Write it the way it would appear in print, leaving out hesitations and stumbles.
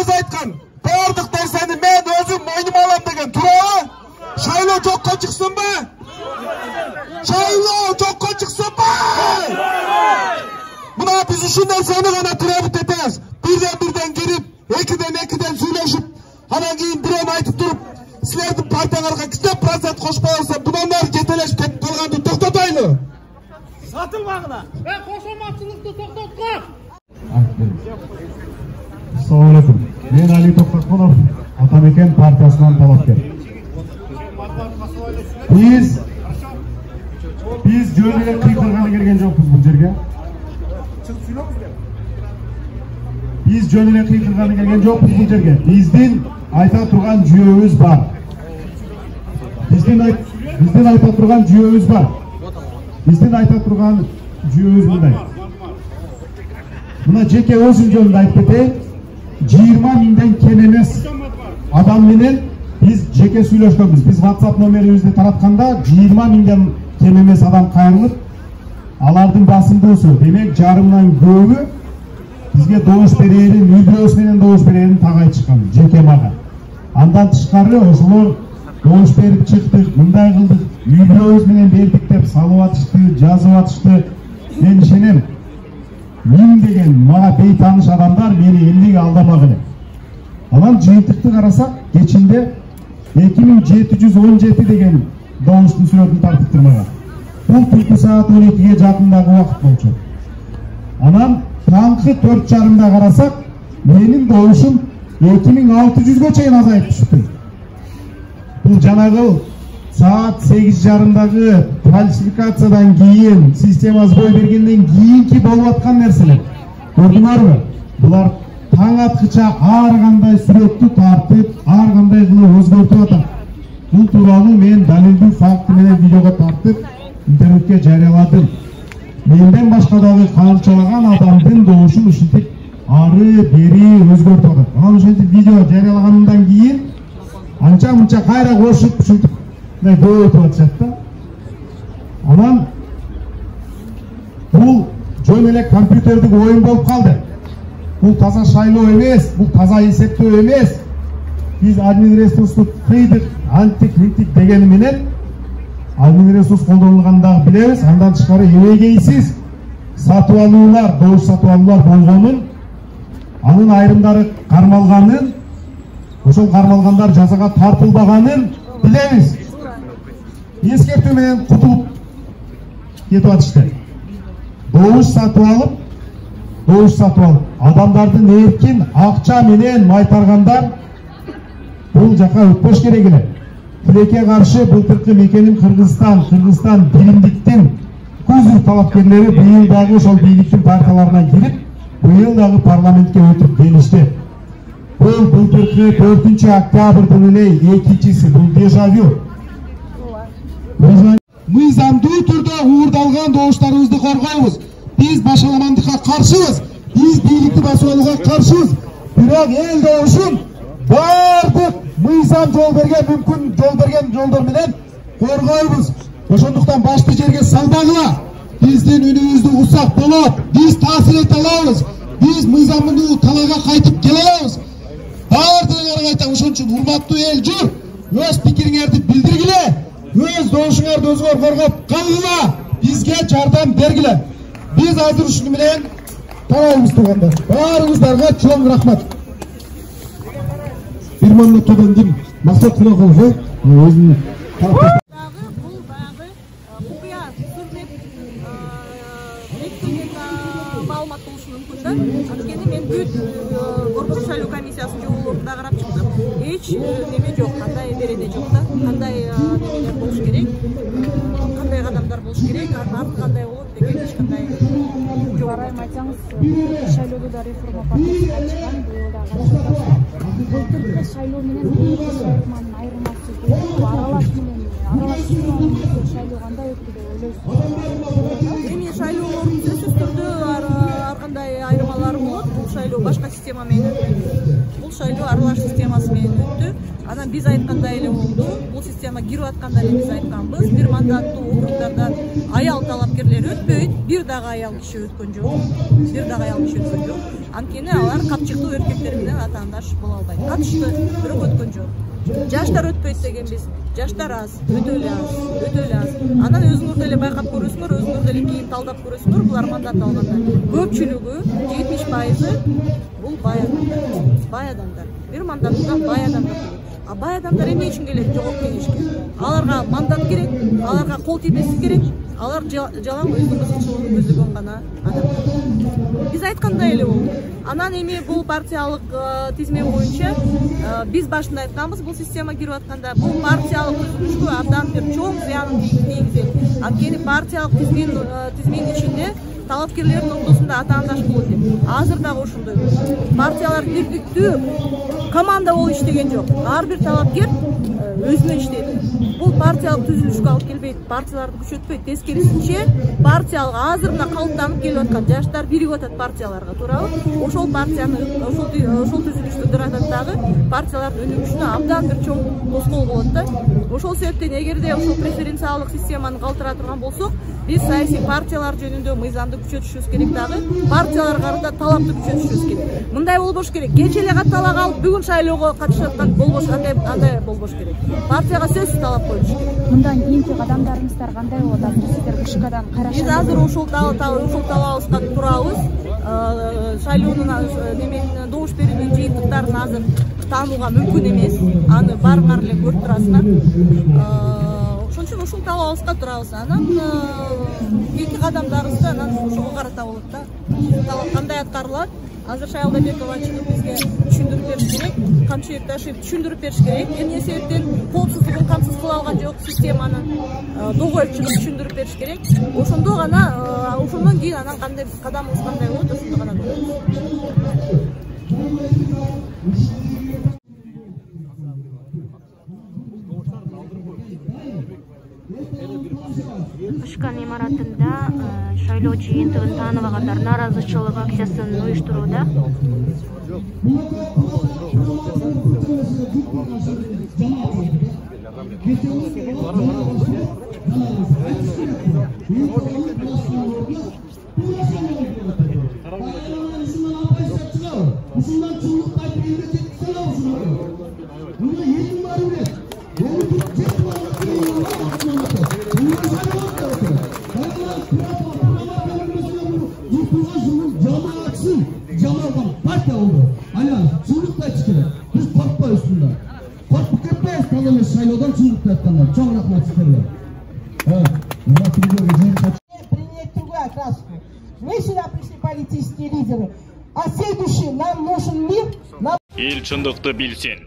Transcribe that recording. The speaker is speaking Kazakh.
өзі айтқан. Бардық нәрсені мен өзім мойныма алам деген. Туралы? Шайлоо жоққа шықсын ба? Шайлоо жоққа шықсын ба? Мына біз үшін нәрсені ғана тұрабыт етеміз. Бірден келіп, екіден сөйлешіп, анан кейін біреу айтып тұрып, сілердің партияларға 2% қошпай алса, бұдан бәрі жетелешіп кетіп қалғанды тоқтатайлы. Сатылмағына. Қошаматшылықты тоқтатқа. Ассалаумалейкум. Мен Али Тоқтақұлов, Атамекен партиясынан талапкер. Biz жөнеле қиқырғаны келген жоқпыз бұл жерге. Biz жөнеле қиқырғаны келген жоқпыз бұл жерге. Біздің айта тұрған жүйеміз бар. Біздің айта тұрған жүйеміз бар. Біздің айта тұрған жүйеміз мұндай. Мына жеке өзім жөнінде айтып кетейін. 20 мыңдан кем емес адам менен biz жеке сөйлескенбіз. Biz WhatsApp номерімізді таратқанда 20 мыңдан кем емес адам қайырылып, алардың басымдысы, демек жарымнан көбі бізге доғыш берерін, үйбіреуіс менен доғыш берерін тағай шыққан, жеке маға. Андан тышқары осылар доғыш беріп шықтық, мұндай қылдық, үйбіреуіс менен бердік деп салып атышты, жазып атышты. Мен ішенем, мен деген маға бейтаныш адамдар мені емдеге алдамағылы. Анан жиынтықты қарасақ, кечінде 2717 деген доғыштың суретін тартып тұрмаға. Бұл түнгі сағат 12-ге жақындағы уақыт болчу. Анан таңқы 4:30-да қарасақ, менің доғышым 2600-ге чейін азайып түшіпті. Бұл жанағы сағат 8:30-дағы фальсификациядан кейін, система сбой бергенден кейінки болып атқан нәрселер. Көрдіңдер ме? Бұлар таң атқыча арғандай суретті тартып, арғандай қылып өзгертіп атат. Бұл туралы мен дәлелді факты менен видеоға тартып, интернетке жарияладым. Менден башқадағы қаншалаған адамдың доғышын ушинтип ары бери өзгертіп атат. Анан ушинтип видео жариялағандан кейін анча-мынча қайра қосып ушинтип көбөйтүп атышат да. Анан бұл жөн эле компьютердик ойын болып қалды. Бұл таза шайлоо емес, бұл таза есептөө емес. Biz admin ресурсту кыйдык, антик дегени менен админ ресурс колдонулгандаы билебиз. Андан тышкары эбегейсиз сатып алуулар, добуш сатып алуулар болгонун, анын айрымдары кармалганын, ошол кармалгандар жазага тартылбаганын билебиз. Эскертүү менен кутулуп кетип атышты. Добуш сатып алып, адамдардын эркин акча менен майтаргандар бұл жаққа өтпеш керек эле. Тилекке каршы былтыркы мекеним Кыргызстан биримдиктин көзүр талапкерлери быйыл дагы ошол бийликтин партияларына кирип, быйыл дагы парламентке өтүп келишти. Бұл былтыркы 4 октябрдын эле экинчиси, бул дежавю. Мыйзамдуу түрдө уурдалган добуштарыбызды коргойбуз. Биз башаламандыкка каршыбыз, биз бийликти басып алууга каршыбыз. Бирок эл добушун бардык мыйзам жол берген, мүмкүн жол берген жолдор менен коргойбуз. Ошондуктан башты жерге салбагыла. Биздин үнүбүздү усак болот. Биз таасир эте алабыз. Биз мыйзамдуу талаага кайтып келе алабыз. Бардыгыңарга айтам, ошон үчүн урматтуу эл жур, өз пикириңерди билдиргиле. Өз добушуңарды өзүңөр коргоп калгыла. Бизге жардам бергиле. Биз азыр ушуну менен тарайбыз туугандар. Баарыңыздарга чоң рахмат. Bir mamlakatdan kim maksat kıla koyacak, özünü taraftar. Маалымат болушу мүмкүн да. Анткени мен бүт Коркуш шайлоо комиссиясынын жолдорунда карап чыктым. Эч неме жок, кандай берене жок да. Кандай немелер болуш керек, кандай кадамдар болуш керек, арты кандай болот деген эч кандай жок. Арайым айтсаңыз, шайлоодо да реформа партиясы чыккан, быйыл дагы былтыркы шайлоо менен быйылкы шайлоонун айырмасы аралаш менен шайлоо кандай өттү деп ойлойсуз? Эми шайлоолордун сөзсүз түрдө ар кандай айырмалары болот. Бул шайлоо башка система система менен өттү. Бул шайлоо аралаш системасы менен өттү. Анан биз айткандай эле болду. Бул система кирип атканда эле биз айтканбыз. Бир мандаттуу округдардан аял талапкерлер өтпөйт. Бир дагы аял киши өткөн жок. Анткени алар капчыктуу эркектер менен атаандаш боло албайт. Катышты, бирок өткөн жок. Жаштар өтпөйт дегенбиз. Жаштар аз, өтө эле аз. Анан өзүңөр деле байкап көрөсүңөр, өзүңөр деле кийин талдап көрөсүңөр, булар мандат алганда көпчүлүгү 70% бул бай адамдар. Бир мандаттан бай адамдар. А бай адамдар эмне үчүн келет жогорку кеңешке? Аларга мандат керек, аларга кол тийбеси керек. Алар жалаң өзүнүн кызыкчылыгын көздөгөн гана адам. Биз айткандай эле болду. Анан эми бул партиялык тизме боюнча биз башында айтканбыз, бул система кирип атканда бул партиялык түзүлүшкө абдан бир чоң зыянын тийгизет. Анткени партиялык тизменин ичинде талапкерлердин ортосунда атаандаш болот деп. Азыр дагы ошондой. Партиялар бирдиктүү команда болуп иштеген жок. Ар бир талапкер өзүнө иштейт. Бул партиялык түзүлүшкө алып келбейт, партияларды күчөтпөйт. Тескерисинче, партиялык азыр мына калыптанып келип аткан жаштар биригип атат партияларга, туурабы? Ошол партияны, ошол түзүлүштү дыратат дагы партиялардын өнүгүшүнө абдан бир чоң тоскоол болот да. Ошол себептен эгерде ошол преференциалдык системаны калтыра турган болсок, биз саясий партиялар жөнүндө мыйзамды күчөтүшүбүз керек дагы, партияларга карата талапты күчөтүшүбүз керек. Мындай болбош керек. Кече эле катталак алып, бүгүн шайлоого катышып аткан болбош, андай болбош керек. Партияга сөзсүз талап коюш керек. Мындан кийинки кадамдарыңыздар кандай болот? Азыр сиздер КШКдан карашат. Биз азыр ошол талабыбызга турабыз. Шайлоонун неменин добуш берүүнүн жыйынтыктарын азыр таанууга мүмкүн эмес. Аны барыңар эле көрүп турасыңар. Ошон үчүн ушул талабыбызга турабыз. Анан кийинки кадамдарыбызды анан ошого карата болот да. Талап кандай аткарылат? Азыр Шайлдабекова чыгып бизге түшүндүрүп бериш керек. Камчы Эрташев түшүндүрүп бериш керек. Эмне себептен коопсуздугун камсыз кыла алган жок системаны. Догоев чыгып түшүндүрүп бериш керек. Ошондо гана, ошондон кийин анан кандай кадамыбыз кандай болот, ошондо гана көрөбүз. Ышкан имаратында шайлоо жыйынтыгын тааныбагандар нааразычылык акциясын уюштурууда. Partiya oldu. Aynen, çığlıkla çıkıyor. Biz korkma üstünde. Korkma ketmeyiz kalınız şaylodan çığlıkla etkenler. Çok rahmet isterim. Evet. Принять другую окраску. Мы сюда пришли политические лидеры. А следующий нам нужен мир. Эл чындыкты билсин.